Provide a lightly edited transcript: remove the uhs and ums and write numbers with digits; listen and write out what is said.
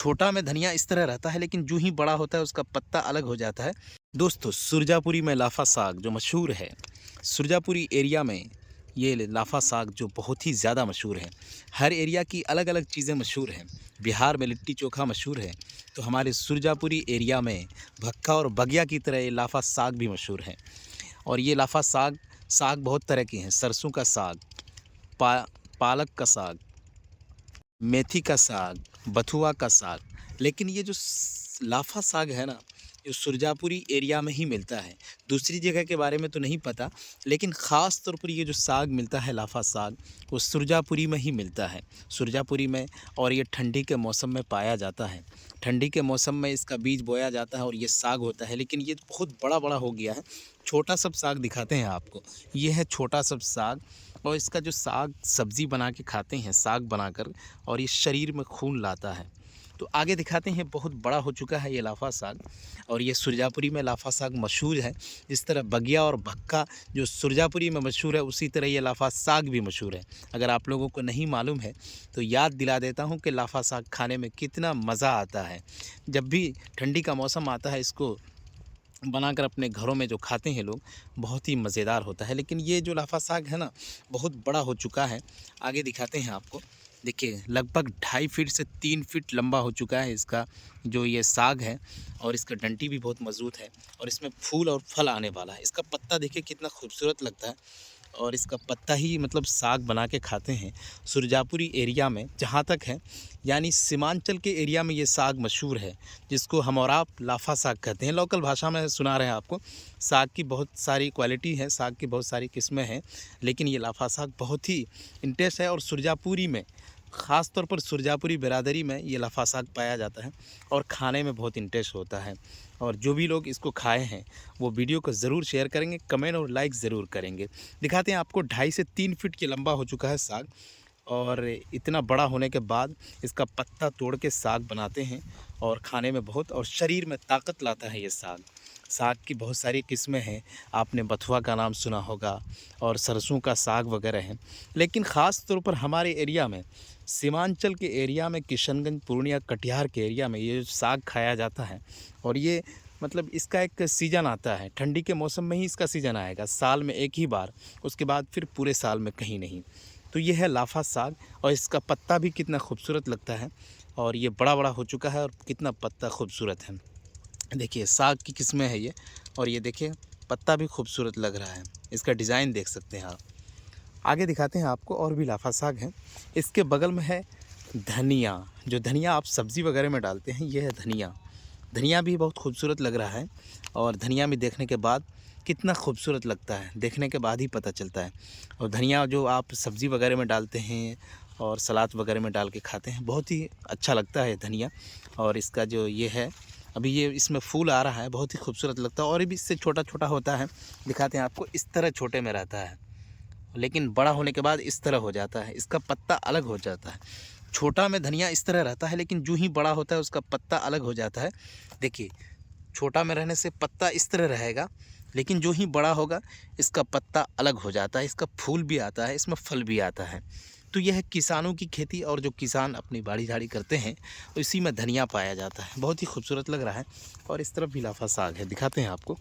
छोटा में धनिया इस तरह रहता है, लेकिन जो ही बड़ा होता है उसका पत्ता अलग हो जाता है। दोस्तों, सुरजापुरी में लाफा साग जो मशहूर है, सुरजापुरी एरिया में ये लाफा साग जो बहुत ही ज़्यादा मशहूर है। हर एरिया की अलग अलग चीज़ें मशहूर हैं। बिहार में लिट्टी चोखा मशहूर है, तो हमारे सुरजापुरी एरिया में भक्का और बगिया की तरह ये लाफा साग भी मशहूर है। और ये लाफा साग साग बहुत तरह के हैं। सरसों का साग, पा पालक का साग, मेथी का साग, बथुआ का साग। लेकिन ये जो लाफा साग है ना, ये सुरजापुरी एरिया में ही मिलता है। दूसरी जगह के बारे में तो नहीं पता, लेकिन ख़ास तौर पर ये जो साग मिलता है लाफा साग, वो सुरजापुरी में ही मिलता है। सुरजापुरी में। और ये ठंडी के मौसम में पाया जाता है। ठंडी के मौसम में इसका बीज बोया जाता है और ये साग होता है, लेकिन ये बहुत बड़ा बड़ा हो गया है। छोटा सब साग दिखाते हैं आपको। ये है छोटा सब साग। और इसका जो साग सब्ज़ी बना के खाते हैं, साग बनाकर, और ये शरीर में खून लाता है। तो आगे दिखाते हैं, बहुत बड़ा हो चुका है ये लाफा साग। और ये सुरजापुरी में लाफा साग मशहूर है। जिस तरह बगिया और भक्का जो सुरजापुरी में मशहूर है, उसी तरह ये लाफा साग भी मशहूर है। अगर आप लोगों को नहीं मालूम है तो याद दिला देता हूँ कि लाफा साग खाने में कितना मज़ा आता है। जब भी ठंडी का मौसम आता है, इसको बनाकर अपने घरों में जो खाते हैं लोग, बहुत ही मज़ेदार होता है। लेकिन ये जो लाफा साग है ना, बहुत बड़ा हो चुका है। आगे दिखाते हैं आपको। देखिए, लगभग 2.5 फीट से 3 फीट लंबा हो चुका है इसका जो ये साग है। और इसका डंटी भी बहुत मज़बूत है और इसमें फूल और फल आने वाला है। इसका पत्ता देखिए कितना खूबसूरत लगता है। और इसका पत्ता ही मतलब साग बना के खाते हैं सुरजापुरी एरिया में, जहाँ तक है। यानी सीमांचल के एरिया में ये साग मशहूर है, जिसको हम और आप लाफा साग कहते हैं। लोकल भाषा में सुना रहे हैं आपको। साग की बहुत सारी क्वालिटी है, साग की बहुत सारी किस्में हैं, लेकिन ये लाफा साग बहुत ही इंटेस्ट है। और सुरजापुरी में, ख़ास तौर पर सुरजापुरी बिरादरी में ये लाफा साग पाया जाता है और खाने में बहुत इंटरेस्ट होता है। और जो भी लोग इसको खाए हैं वो वीडियो को ज़रूर शेयर करेंगे, कमेंट और लाइक ज़रूर करेंगे। दिखाते हैं आपको। 2.5 से 3 फीट के लंबा हो चुका है साग। और इतना बड़ा होने के बाद इसका पत्ता तोड़ के साग बनाते हैं और खाने में बहुत, और शरीर में ताकत लाता है ये साग। साग की बहुत सारी किस्में हैं। आपने बथुआ का नाम सुना होगा और सरसों का साग वगैरह हैं। लेकिन ख़ास तौर पर हमारे एरिया में, सीमांचल के एरिया में, किशनगंज, पूर्णिया, कटिहार के एरिया में ये साग खाया जाता है। और ये मतलब इसका एक सीज़न आता है। ठंडी के मौसम में ही इसका सीज़न आएगा, साल में एक ही बार। उसके बाद फिर पूरे साल में कहीं नहीं। तो ये है लाफा साग। और इसका पत्ता भी कितना खूबसूरत लगता है। और ये बड़ा बड़ा हो चुका है और कितना पत्ता खूबसूरत है। देखिए, साग की किस्में है ये। और ये देखिए, पत्ता भी खूबसूरत लग रहा है। इसका डिज़ाइन देख सकते हैं आप। आगे दिखाते हैं आपको, और भी लाफा साग हैं। इसके बगल में है धनिया। जो धनिया आप सब्ज़ी वगैरह में डालते हैं, ये है धनिया। धनिया भी बहुत खूबसूरत लग रहा है। और धनिया भी देखने के बाद कितना खूबसूरत लगता है, देखने के बाद ही पता चलता है। और धनिया जो आप सब्ज़ी वगैरह में डालते हैं और सलाद वगैरह में डाल के खाते हैं, बहुत ही अच्छा लगता है धनिया। और इसका जो ये है, अभी ये इसमें फूल आ रहा है, बहुत ही खूबसूरत लगता है। और भी इससे छोटा छोटा होता है। दिखाते हैं आपको। इस तरह छोटे में रहता है, लेकिन बड़ा होने के बाद इस तरह हो जाता है। इसका पत्ता अलग हो जाता है। छोटा में धनिया इस तरह रहता है, लेकिन जो ही बड़ा होता है उसका पत्ता अलग हो जाता है। देखिए, छोटा में रहने से पत्ता इस तरह रहेगा, लेकिन जो ही बड़ा होगा इसका पत्ता अलग हो जाता है। इसका फूल भी आता है, इसमें फल भी आता है। तो यह है किसानों की खेती। और जो किसान अपनी बाड़ी झाड़ी करते हैं, इसी में धनिया पाया जाता है। बहुत ही खूबसूरत लग रहा है। और इस तरफ भी लाफा साग है, दिखाते हैं आपको।